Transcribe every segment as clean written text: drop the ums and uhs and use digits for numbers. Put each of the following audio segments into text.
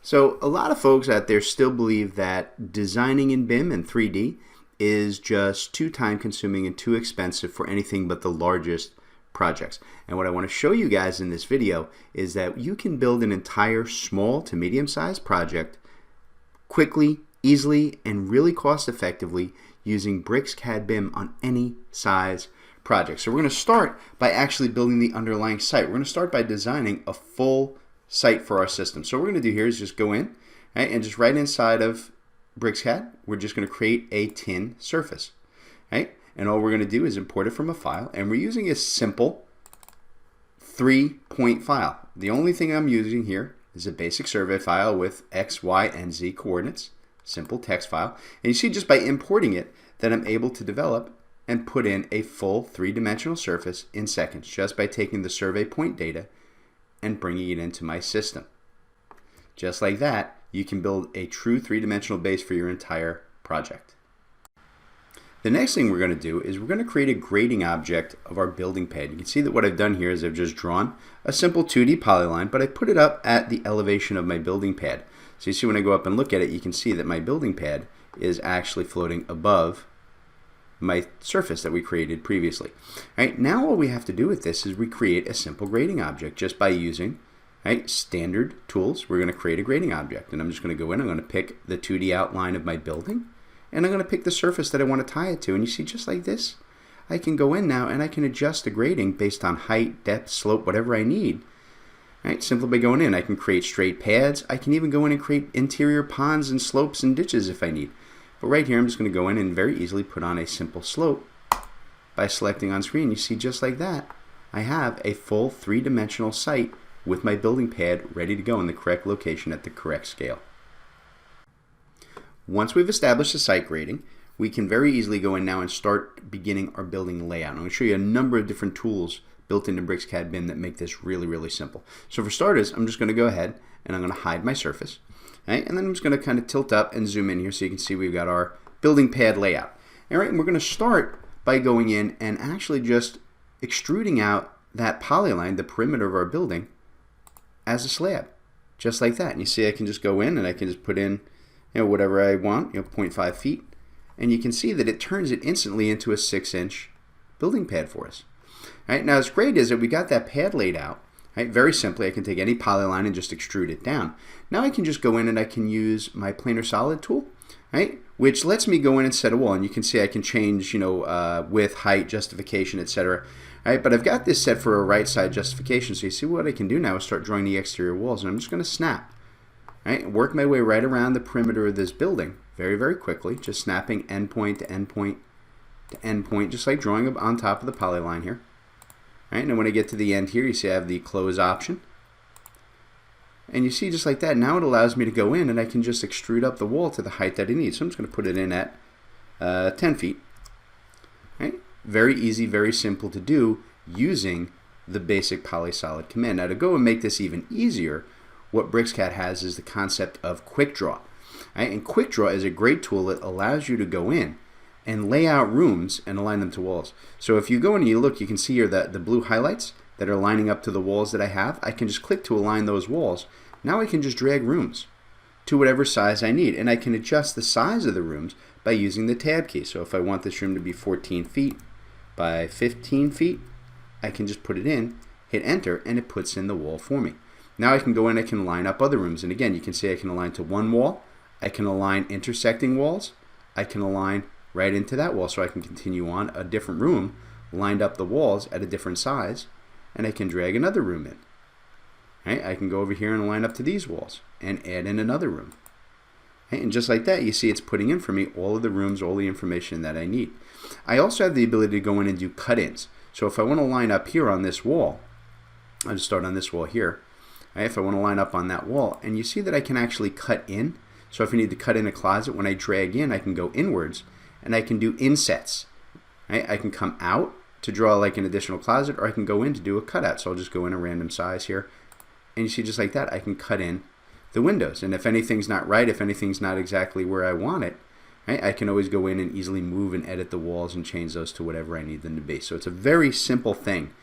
So a lot of folks out there still believe that designing in BIM and 3D is just too time consuming and too expensive for anything but the largest projects. And what I want to show you guys in this video is that you can build an entire small to medium sized project quickly, easily, and really cost effectively using BricsCAD BIM on any size project. So we're going to start by actually building the underlying site. We're going to start by designing a full site for our system. So what we're going to do here is just go in, right, and just right inside of BricsCAD, we're just going to create a tin surface, right? And all we're going to do is import it from a file, and we're using a simple 3-point file. The only thing I'm using here is a basic survey file with X, Y, and Z coordinates, simple text file. And you see just by importing it that I'm able to develop and put in a full three-dimensional surface in seconds just by taking the survey point data and bringing it into my system. Just like that, you can build a true three-dimensional base for your entire project. The next thing we're going to do is we're going to create a grading object of our building pad. You can see that what I've done here is I've just drawn a simple 2D polyline, but I put it up at the elevation of my building pad. So you see when I go up and look at it, you can see that my building pad is actually floating above my surface that we created previously. All right, now all we have to do with this is we create a simple grading object just by using standard tools. We're going to create a grading object, and I'm just going to go in, I'm going to pick the 2D outline of my building, and I'm going to pick the surface that I want to tie it to. And you see just like this, I can go in now and I can adjust the grading based on height, depth, slope, whatever I need. All right, simply by going in, I can create straight pads. I can even go in and create interior ponds and slopes and ditches if I need. But right here, I'm just going to go in and very easily put on a simple slope by selecting on screen. You see just like that, I have a full three-dimensional site with my building pad ready to go in the correct location at the correct scale. Once we've established the site grading, we can very easily go in now and start beginning our building layout. I'm going to show you a number of different tools built into BricsCAD BIM that make this really, really simple. So for starters, I'm just going to go ahead and I'm going to hide my surface. Right? And then I'm just going to kind of tilt up and zoom in here so you can see we've got our building pad layout. All right, and we're going to start by going in and actually just extruding out that polyline, the perimeter of our building, as a slab, just like that. And you see I can just go in and I can just put in whatever I want, 0.5 feet, and you can see that it turns it instantly into a 6-inch building pad for us. All right, now what's great is that we got that pad laid out. Right, very simply, I can take any polyline and just extrude it down. Now I can just go in and I can use my planar solid tool, right, which lets me go in and set a wall. And you can see I can change, width, height, justification, etc. Right, but I've got this set for a right side justification. So you see what I can do now is start drawing the exterior walls, and I'm just going to snap, right, work my way right around the perimeter of this building very, very quickly, just snapping endpoint to endpoint to endpoint, just like drawing up on top of the polyline here. Right, and when I get to the end here, you see I have the close option. And you see just like that, now it allows me to go in and I can just extrude up the wall to the height that I need. So I'm just going to put it in at 10 feet. Right? Very easy, very simple to do using the basic polysolid command. Now to go and make this even easier, what BricsCAD has is the concept of Quick Draw. Right? And Quick Draw is a great tool that allows you to go in and lay out rooms and align them to walls. So if you go and you look, you can see here that the blue highlights that are lining up to the walls that I have. I can just click to align those walls. Now I can just drag rooms to whatever size I need, and I can adjust the size of the rooms by using the tab key. So if I want this room to be 14 feet by 15 feet, I can just put it in, hit enter, and it puts in the wall for me. Now I can go in, I can line up other rooms, and again, you can see I can align to one wall, I can align intersecting walls, I can align right into that wall, so I can continue on a different room, lined up the walls at a different size, and I can drag another room in. Right? I can go over here and line up to these walls and add in another room. Right? And just like that, you see it's putting in for me all of the rooms, all the information that I need. I also have the ability to go in and do cut-ins. So if I want to line up here on this wall, I'll just start on this wall here. Right? If I want to line up on that wall, and you see that I can actually cut in. So if I need to cut in a closet, when I drag in, I can go inwards and I can do insets. Right? I can come out to draw like an additional closet, or I can go in to do a cutout. So I'll just go in a random size here, and you see just like that I can cut in the windows. And if anything's not right, if anything's not exactly where I want it, right, I can always go in and easily move and edit the walls and change those to whatever I need them to be. So it's a very simple thing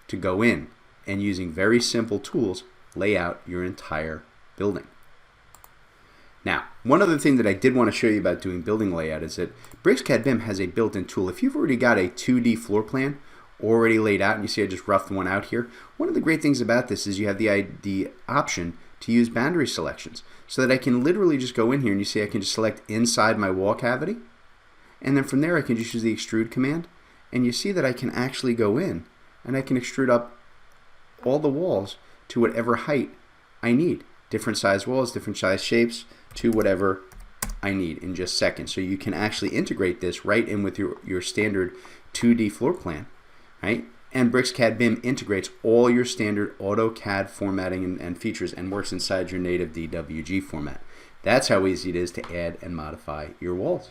to go in and using very simple tools lay out your entire building. Now, one other thing that I did want to show you about doing building layout is that BricsCAD BIM has a built-in tool. If you've already got a 2D floor plan already laid out, and you see I just roughed one out here, one of the great things about this is you have the option to use boundary selections, so that I can literally just go in here and you see I can just select inside my wall cavity, and then from there I can just use the extrude command, and you see that I can actually go in and I can extrude up all the walls to whatever height I need. Different size walls, different size shapes, to whatever I need in just seconds. So you can actually integrate this right in with your standard 2D floor plan, right? And BricsCAD BIM integrates all your standard AutoCAD formatting and features and works inside your native DWG format. That's how easy it is to add and modify your walls.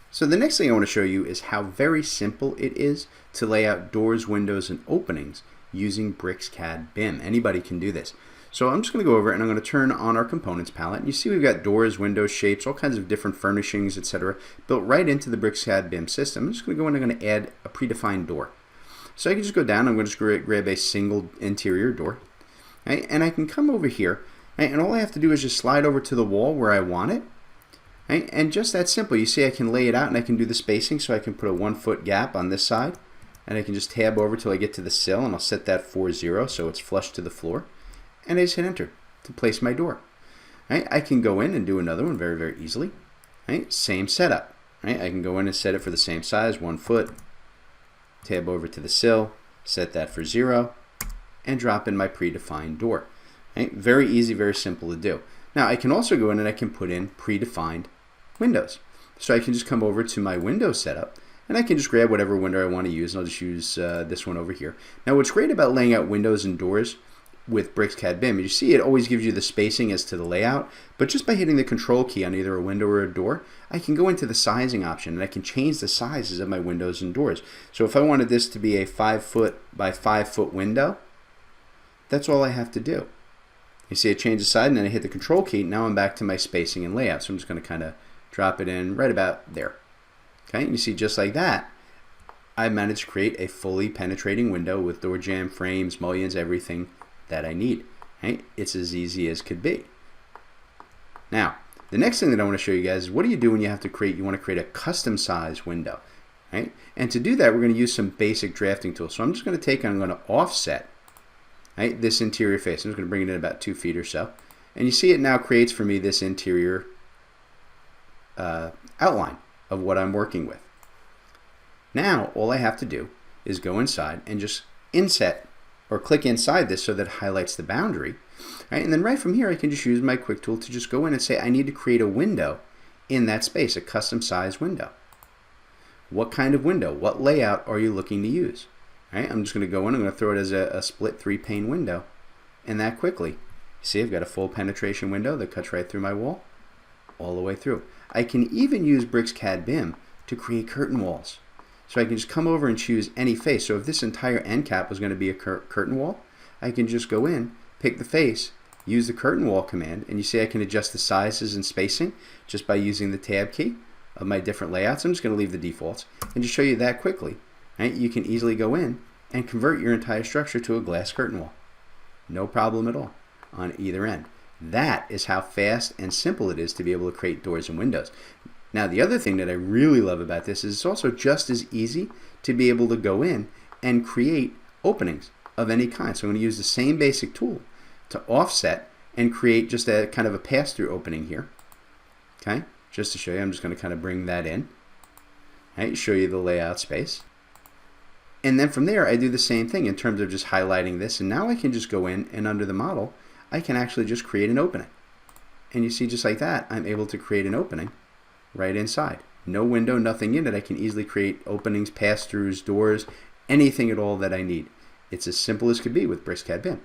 So the next thing I want to show you is how very simple it is to lay out doors, windows, and openings using BricsCAD BIM. Anybody can do this. So I'm just going to go over and I'm going to turn on our components palette. And you see we've got doors, windows, shapes, all kinds of different furnishings, etc. built right into the BricsCAD BIM system. I'm just going to go in and I'm going to add a predefined door. So I can just go down, I'm going to just grab a single interior door. Right? And I can come over here, right? And all I have to do is just slide over to the wall where I want it. Right? And just that simple. You see I can lay it out and I can do the spacing, so I can put a 1 foot gap on this side. And I can just tab over till I get to the sill, and I'll set that for 0 so it's flush to the floor. And I just hit enter to place my door. Right? I can go in and do another one very, very easily. Right? Same setup. Right? I can go in and set it for the same size, 1 foot, tab over to the sill, set that for 0, and drop in my predefined door. Right? Very easy, very simple to do. Now I can also go in and I can put in predefined windows. So I can just come over to my window setup and I can just grab whatever window I want to use, and I'll just use this one over here. Now what's great about laying out windows and doors with BricsCAD BIM, you see it always gives you the spacing as to the layout, but just by hitting the control key on either a window or a door, I can go into the sizing option and I can change the sizes of my windows and doors. So if I wanted this to be a 5 foot by 5 foot window, that's all I have to do. You see it change the size and then I hit the control key. Now I'm back to my spacing and layout. So I'm just going to kind of drop it in right about there. Okay, and you see just like that, I managed to create a fully penetrating window with door jamb, frames, mullions, everything that I need. Right? It's as easy as could be. Now, the next thing that I want to show you guys is what do you do when you want to create a custom size window. Right? And to do that, we're going to use some basic drafting tools. So I'm just going to I'm going to offset, right, this interior face. I'm just going to bring it in about 2 feet or so. And you see it now creates for me this interior outline of what I'm working with. Now, all I have to do is go inside and just inset or click inside this so that it highlights the boundary. Right? And then right from here, I can just use my quick tool to just go in and say I need to create a window in that space, a custom size window. What kind of window? What layout are you looking to use? Right? I'm just going to go in, I'm going to throw it as a split 3-pane window, and that quickly. See, I've got a full penetration window that cuts right through my wall, all the way through. I can even use BricsCAD BIM to create curtain walls. So I can just come over and choose any face. So if this entire end cap was going to be a curtain wall, I can just go in, pick the face, use the curtain wall command, and you see I can adjust the sizes and spacing just by using the tab key of my different layouts. I'm just going to leave the defaults and just show you that quickly. Right? You can easily go in and convert your entire structure to a glass curtain wall. No problem at all on either end. That is how fast and simple it is to be able to create doors and windows. Now the other thing that I really love about this is it's also just as easy to be able to go in and create openings of any kind. So I'm going to use the same basic tool to offset and create just a kind of a pass-through opening here. Okay, just to show you, I'm just going to kind of bring that in. Right, show you the layout space. And then from there I do the same thing in terms of just highlighting this, and now I can just go in and under the model I can actually just create an opening. And you see just like that I'm able to create an opening right inside. No window, nothing in it. I can easily create openings, pass-throughs, doors, anything at all that I need. It's as simple as could be with BricsCAD BIM.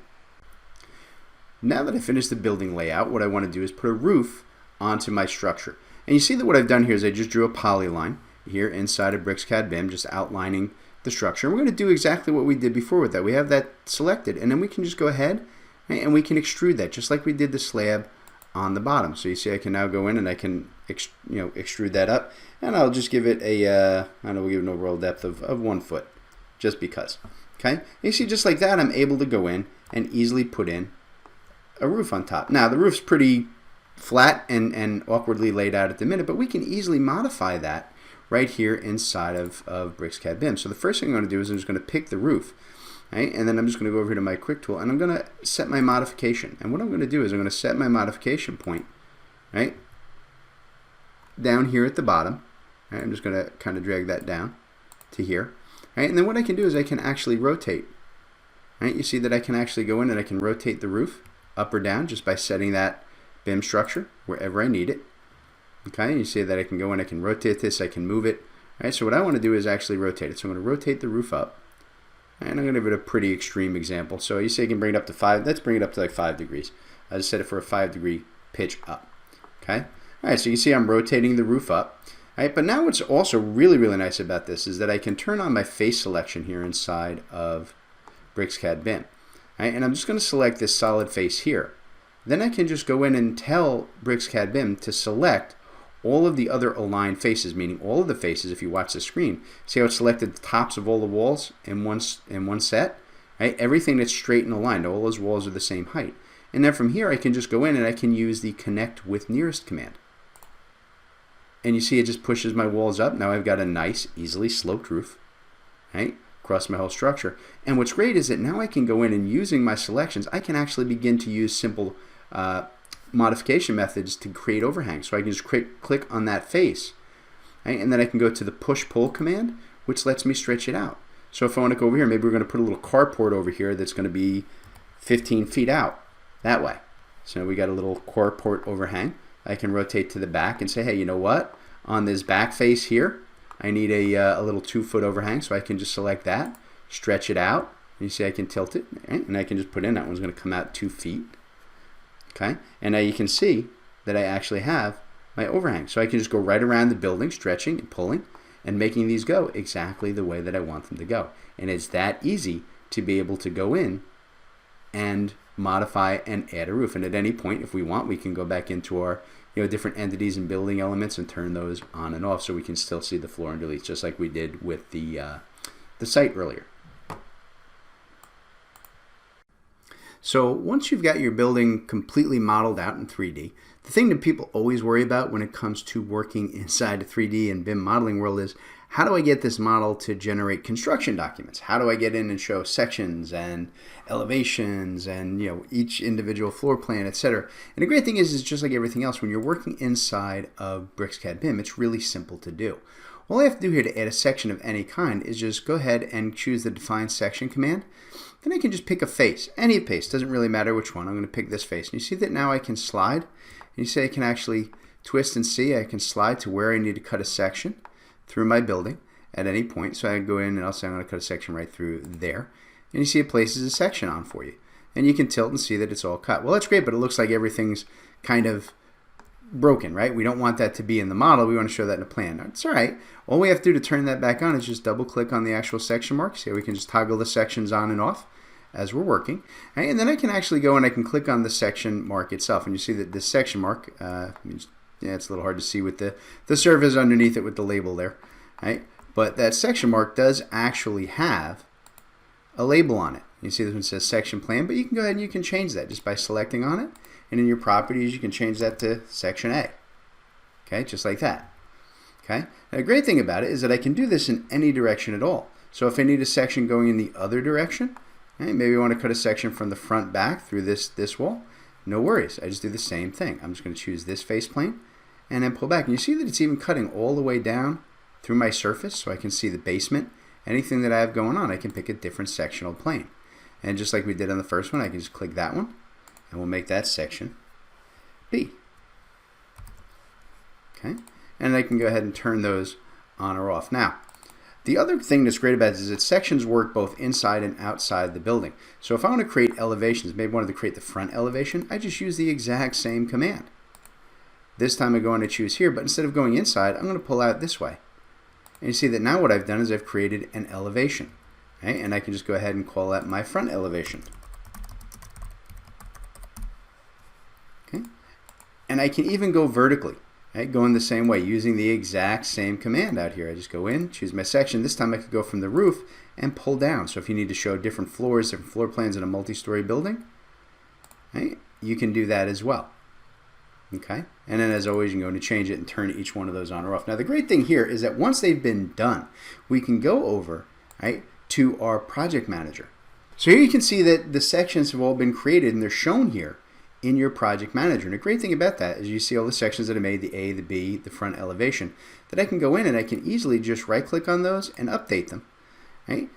Now that I finished the building layout, what I want to do is put a roof onto my structure. And you see that what I've done here is I just drew a polyline here inside of BricsCAD BIM, just outlining the structure. And we're going to do exactly what we did before with that. We have that selected, and then we can just go ahead and we can extrude that just like we did the slab on the bottom. So you see I can now go in and I can extrude that up, and I'll just give it a we'll give it an overall depth of 1 foot just because. Okay, and you see just like that I'm able to go in and easily put in a roof on top. Now the roof's pretty flat and awkwardly laid out at the minute, but we can easily modify that right here inside of BricsCAD BIM. So the first thing I'm going to do is I'm just going to pick the roof, right? And then I'm just going to go over here to my quick tool and I'm going to set my modification. And what I'm going to do is I'm going to set my modification point, right, down here at the bottom. Right? I'm just going to kind of drag that down to here, right? And then what I can do is I can actually rotate. Right? You see that I can actually go in and I can rotate the roof up or down just by setting that BIM structure wherever I need it. Okay, and you see that I can go in, I can rotate this, I can move it. Right? So what I want to do is actually rotate it. So I'm going to rotate the roof up. And I'm going to give it a pretty extreme example. So you see I can bring it up to 5, let's bring it up to like 5 degrees. I just set it for a 5-degree pitch up. Okay, all right, so you see I'm rotating the roof up. All right, but now what's also really, really nice about this is that I can turn on my face selection here inside of BricsCAD BIM. Right? And I'm just going to select this solid face here. Then I can just go in and tell BricsCAD BIM to select all of the other aligned faces, meaning all of the faces. If you watch the screen, see how it selected the tops of all the walls in one set? Right? Everything that's straight and aligned, all those walls are the same height. And then from here I can just go in and I can use the connect with nearest command. And you see it just pushes my walls up. Now I've got a nice, easily sloped roof, right, across my whole structure. And what's great is that now I can go in and using my selections, I can actually begin to use simple modification methods to create overhangs. So I can just click on that face, right, and then I can go to the push-pull command, which lets me stretch it out. So if I want to go over here, maybe we're going to put a little carport over here that's going to be 15 feet out that way. So we got a little carport overhang. I can rotate to the back and say, hey, you know what? On this back face here, I need a little 2-foot overhang, so I can just select that, stretch it out. You see I can tilt it, right? And I can just put in that one's going to come out 2 feet. Okay, and now you can see that I actually have my overhang. So I can just go right around the building, stretching and pulling and making these go exactly the way that I want them to go. And it's that easy to be able to go in and modify and add a roof. And at any point, if we want, we can go back into our different entities and building elements and turn those on and off so we can still see the floor underneath, just like we did with the site earlier. So once you've got your building completely modeled out in 3D, the thing that people always worry about when it comes to working inside a 3D and BIM modeling world is, how do I get this model to generate construction documents? How do I get in and show sections and elevations and each individual floor plan, etc.? And the great thing is just like everything else, when you're working inside of BricsCAD BIM, it's really simple to do. All I have to do here to add a section of any kind is just go ahead and choose the define section command. Then I can just pick a face, any face, doesn't really matter which one. I'm going to pick this face. And you see that now I can slide. And you see I can actually twist and see. I can slide to where I need to cut a section through my building at any point. So I can go in and I'll say I'm going to cut a section right through there. And you see it places a section on for you. And you can tilt and see that it's all cut. Well, that's great, but it looks like everything's kind of broken, right? We don't want that to be in the model. We want to show that in a plan. It's all right. All we have to do to turn that back on is just double click on the actual section mark. See, we can just toggle the sections on and off as we're working. Right? And then I can actually go and I can click on the section mark itself. And you see that this section mark, it's a little hard to see with the surface underneath it with the label there. Right? But that section mark does actually have a label on it. You see this one says section plan, but you can go ahead and you can change that just by selecting on it. And in your properties, you can change that to section A. Okay, just like that. Okay. Now, the great thing about it is that I can do this in any direction at all. So if I need a section going in the other direction, okay, maybe I want to cut a section from the front back through this wall, no worries. I just do the same thing. I'm just going to choose this face plane and then pull back. And you see that it's even cutting all the way down through my surface, so I can see the basement. Anything that I have going on, I can pick a different sectional plane. And just like we did on the first one, I can just click that one. And we'll make that section B. Okay, and I can go ahead and turn those on or off. Now, the other thing that's great about it is that sections work both inside and outside the building. So if I want to create elevations, maybe I wanted to create the front elevation, I just use the exact same command. This time I go and I choose here, but instead of going inside, I'm going to pull out this way. And you see that now what I've done is I've created an elevation. Okay? And I can just go ahead and call that my front elevation. And I can even go vertically, right? Going the same way, using the exact same command out here. I just go in, choose my section. This time I could go from the roof and pull down. So if you need to show different floors, different floor plans in a multi-story building, right, you can do that as well. Okay, and then as always, you can go and change it and turn each one of those on or off. Now the great thing here is that once they've been done, we can go over, right, to our project manager. So here you can see that the sections have all been created and they're shown here in your project manager. And the great thing about that is you see all the sections that I made, the A, the B, the front elevation, that I can go in and I can easily just right click on those and update them, right?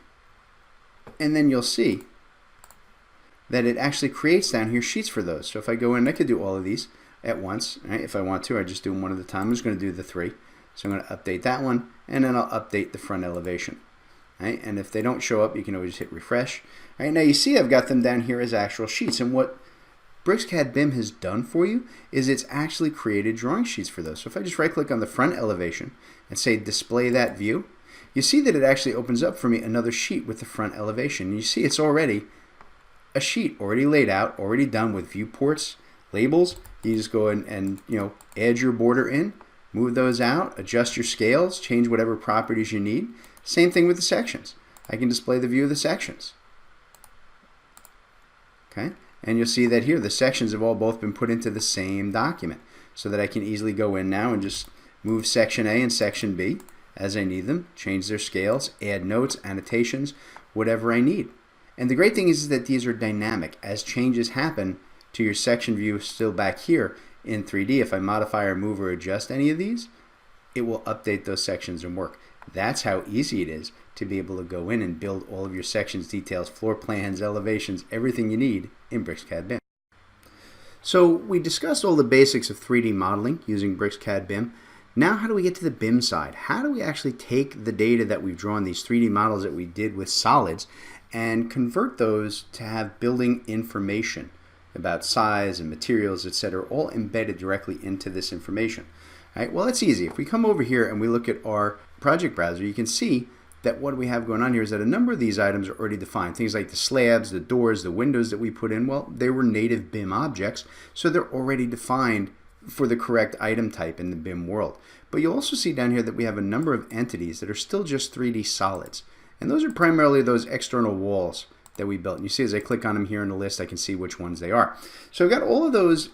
And then you'll see that it actually creates down here sheets for those. So if I go in, I could do all of these at once, right? If I want to, I just do them one at a time. I'm just going to do the 3. So I'm going to update that one, and then I'll update the front elevation, right? And if they don't show up, you can always hit refresh. All right, now you see I've got them down here as actual sheets, and what BricsCAD BIM has done for you is it's actually created drawing sheets for those. So if I just right click on the front elevation and say display that view, you see that it actually opens up for me another sheet with the front elevation. And you see it's already a sheet already laid out, already done with viewports, labels. You just go and add your border in, move those out, adjust your scales, change whatever properties you need. Same thing with the sections. I can display the view of the sections. Okay, and you'll see that here the sections have all both been put into the same document, so that I can easily go in now and just move section A and section B as I need them, change their scales, add notes, annotations, whatever I need. And the great thing is that these are dynamic. As changes happen to your section view still back here in 3D, if I modify or move or adjust any of these, it will update those sections and work. That's how easy it is to be able to go in and build all of your sections, details, floor plans, elevations, everything you need in BricsCAD BIM. So we discussed all the basics of 3D modeling using BricsCAD BIM. Now how do we get to the BIM side? How do we actually take the data that we've drawn, these 3D models that we did with solids, and convert those to have building information about size and materials, etc., all embedded directly into this information? All right, well, it's easy. If we come over here and we look at our project browser, you can see that what we have going on here is that a number of these items are already defined. Things like the slabs, the doors, the windows that we put in, well, they were native BIM objects, so they're already defined for the correct item type in the BIM world. But you'll also see down here that we have a number of entities that are still just 3D solids. And those are primarily those external walls that we built. And you see as I click on them here in the list, I can see which ones they are. So I've got all of those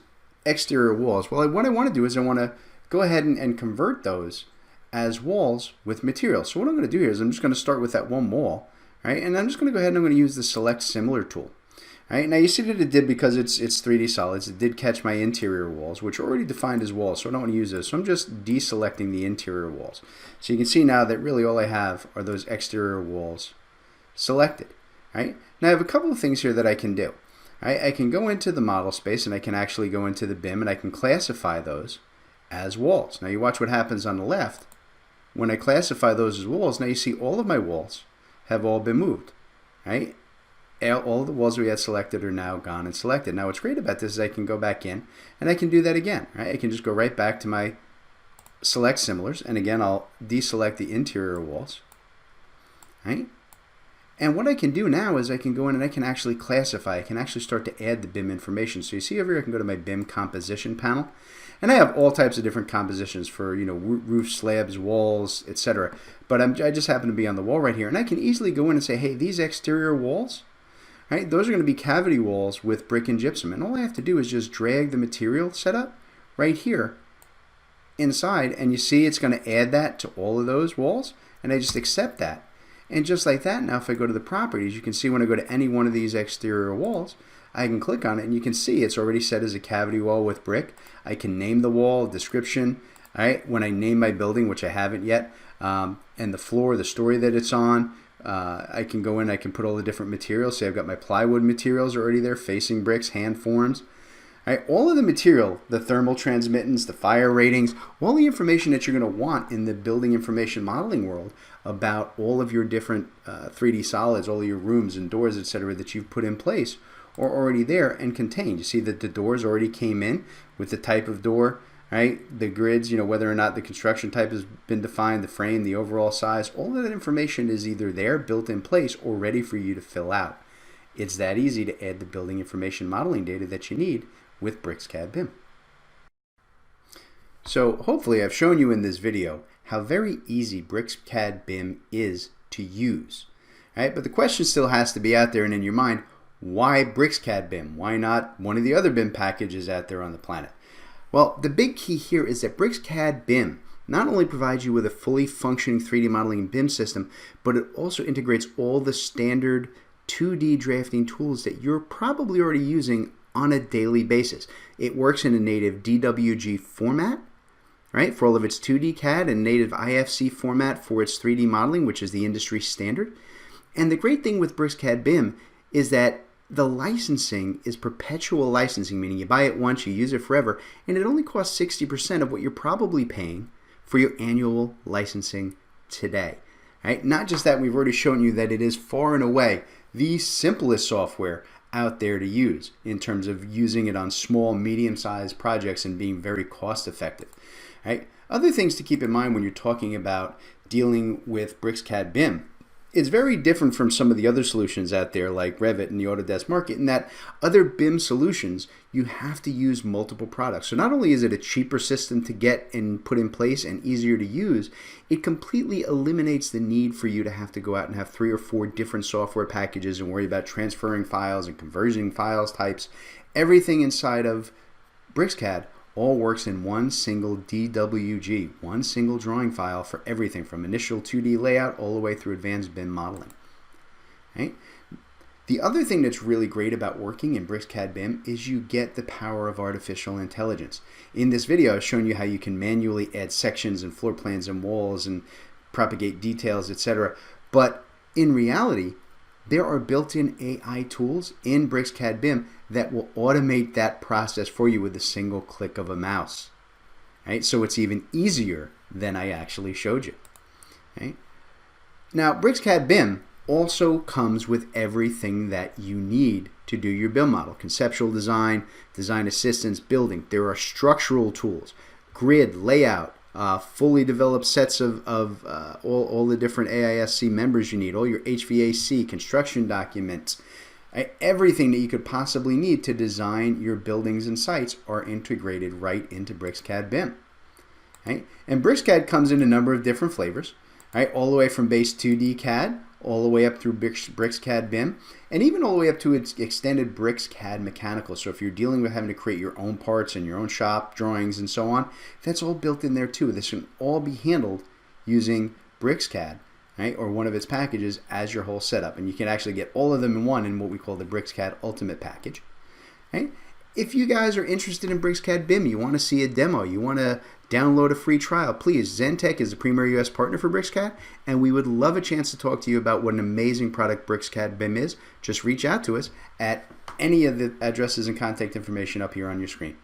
exterior walls. Well, what I want to do is I want to go ahead and convert those as walls with material. So what I'm going to do here is I'm just going to start with that one wall, right? And I'm just going to go ahead and I'm going to use the Select Similar tool. Right, now you see that it did, because it's 3D solids, it did catch my interior walls, which are already defined as walls, so I don't want to use those. So I'm just deselecting the interior walls. So you can see now that really all I have are those exterior walls selected. Right? Now I have a couple of things here that I can do. Right? I can go into the model space and I can actually go into the BIM and I can classify those as walls. Now you watch what happens on the left. When I classify those as walls, now you see all of my walls have all been moved. Right? All the walls we had selected are now gone and selected. Now what's great about this is I can go back in and I can do that again. Right? I can just go right back to my select similars, and again I'll deselect the interior walls. Right? And what I can do now is I can go in and I can actually classify. I can actually start to add the BIM information. So you see over here I can go to my BIM composition panel, and I have all types of different compositions for roof slabs, walls, etc. But I just happen to be on the wall right here, and I can easily go in and say, hey, these exterior walls, right, those are going to be cavity walls with brick and gypsum. And all I have to do is just drag the material setup right here inside, and you see it's going to add that to all of those walls, and I just accept that. And just like that, now if I go to the properties, you can see when I go to any one of these exterior walls, I can click on it and you can see it's already set as a cavity wall with brick. I can name the wall, description, all right, when I name my building, which I haven't yet, and the floor, the story that it's on. I can go in, I can put all the different materials. Say I've got my plywood materials already there, facing bricks, hand forms. All right, all of the material, the thermal transmittance, the fire ratings, all the information that you're going to want in the building information modeling world about all of your different 3D solids, all of your rooms and doors, etc., that you've put in place are already there and contained. You see that the doors already came in with the type of door, right? The grids, whether or not the construction type has been defined, the frame, the overall size, all of that information is either there, built in place, or ready for you to fill out. It's that easy to add the building information modeling data that you need with BricsCAD BIM. So hopefully I've shown you in this video how very easy BricsCAD BIM is to use. Right? But the question still has to be out there and in your mind, why BricsCAD BIM? Why not one of the other BIM packages out there on the planet? Well, the big key here is that BricsCAD BIM not only provides you with a fully functioning 3D modeling and BIM system, but it also integrates all the standard 2D drafting tools that you're probably already using on a daily basis. It works in a native DWG format, right, for all of its 2D CAD, and native IFC format for its 3D modeling, which is the industry standard. And the great thing with BricsCAD BIM is that the licensing is perpetual licensing, meaning you buy it once, you use it forever, and it only costs 60% of what you're probably paying for your annual licensing today. Right? Not just that, we've already shown you that it is far and away the simplest software out there to use in terms of using it on small, medium-sized projects and being very cost-effective. Right? Other things to keep in mind when you're talking about dealing with BricsCAD BIM. It's very different from some of the other solutions out there like Revit and the Autodesk market, in that other BIM solutions, you have to use multiple products. So not only is it a cheaper system to get and put in place and easier to use, it completely eliminates the need for you to have to go out and have 3 or 4 different software packages and worry about transferring files and converting files types. Everything inside of BricsCAD all works in one single DWG, one single drawing file for everything from initial 2D layout all the way through advanced BIM modeling. Right? The other thing that's really great about working in BricsCAD BIM is you get the power of artificial intelligence. In this video, I've shown you how you can manually add sections and floor plans and walls and propagate details, etc. But in reality, there are built-in AI tools in BricsCAD BIM that will automate that process for you with a single click of a mouse. Right? So it's even easier than I actually showed you. Right? Now, BricsCAD BIM also comes with everything that you need to do your BIM model. Conceptual design, design assistance, building. There are structural tools, grid, layout, fully developed sets of all the different AISC members you need, all your HVAC, construction documents, everything that you could possibly need to design your buildings and sites are integrated right into BricsCAD BIM. Right? And BricsCAD comes in a number of different flavors, right? All the way from base 2D CAD, all the way up through BricsCAD BIM, and even all the way up to its extended BricsCAD Mechanical. So if you're dealing with having to create your own parts and your own shop drawings and so on, that's all built in there too. This can all be handled using BricsCAD, right, or one of its packages as your whole setup. And you can actually get all of them in one in what we call the BricsCAD Ultimate Package. Right? If you guys are interested in BricsCAD BIM, you want to see a demo, you want to download a free trial, please, Zentech is the premier US partner for BricsCAD, and we would love a chance to talk to you about what an amazing product BricsCAD BIM is. Just reach out to us at any of the addresses and contact information up here on your screen.